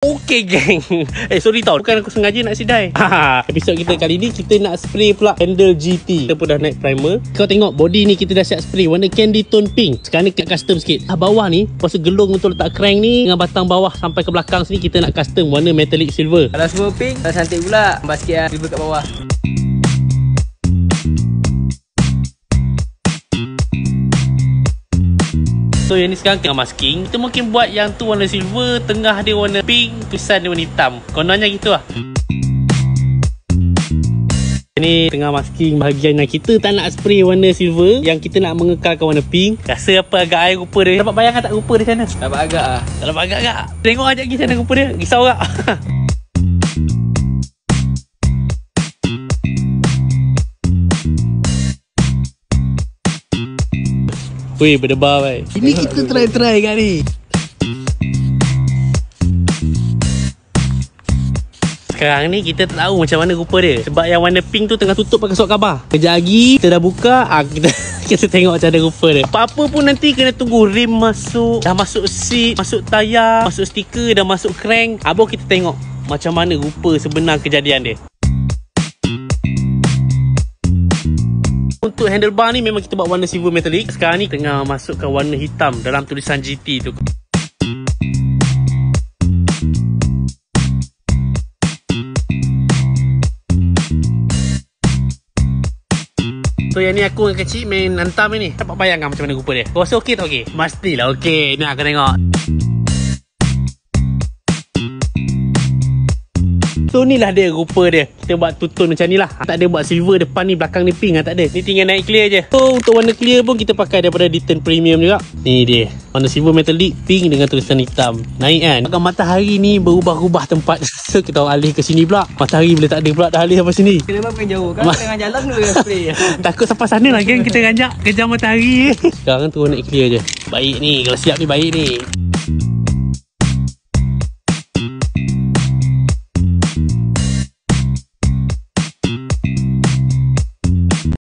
Okay geng. Sorry tau, bukan aku sengaja nak sidai. Episod kita kali ni kita nak spray pula handle GT. Kita pun dah naik primer. Kau tengok body ni kita dah siap spray warna candy tone pink. Sekarang ni kita custom sikit. Bawah ni pasal gelung untuk letak crank ni dengan batang bawah sampai ke belakang sini kita nak custom warna metallic silver. Kalau semua pink dah cantik pula. Tambah sikit lah silver kat bawah. So yang ni sekarang tengah masking. Kita mungkin buat yang tu warna silver, tengah dia warna pink, tulisan dia warna hitam. Kononnya gitu lah. Ni tengah masking bahagian yang kita tak nak spray warna silver, yang kita nak mengekalkan warna pink. Rasa apa agak air rupa dia. Dapat bayangkan tak rupa dia sana? Dapat agak lah. Tak dapat agak tak? Tengok ajak pergi sana rupa dia. Risau tak? Weh, berdebar baik. Ini kita try kat ni. Sekarang ni kita tak tahu macam mana rupa dia. Sebab yang warna pink tu tengah tutup pakai surat khabar. Kejap lagi kita dah buka, kita tengok macam mana rupa dia. Apa-apa pun nanti kena tunggu rim masuk, dah masuk seat, masuk tayar, masuk stiker, dah masuk crank. Baru kita tengok macam mana rupa sebenar kejadian dia. Untuk handlebar ni memang kita buat warna silver metallic. Sekarang ni tengah masukkan warna hitam dalam tulisan GT tu. So yang ni aku dengan kecil main hantam ni. Dapat bayangkan macam mana rupa dia. Kau rasa okey tak okey? Pastilah okey. Ni aku tengok. So ni lah dia rupa dia. Kita buat two-tone macam ni lah. Tak ada buat silver depan ni, belakang ni pink lah, tak ada. Ni tinggal naik clear je. So untuk warna clear pun kita pakai daripada D10 Premium juga. Ni dia, warna silver metallic pink dengan tulisan hitam. Naik kan. Agak matahari ni berubah-ubah tempat. So kita alih ke sini pula. Matahari bila tak ada pula dah alih sampai sini. Kena bukan jauh kan, tengah jalan dulu yang spray. Takut sampai sana lah geng, kita ngajak kejar matahari. Sekarang tu naik clear je. Baik ni, kalau siap ni baik ni.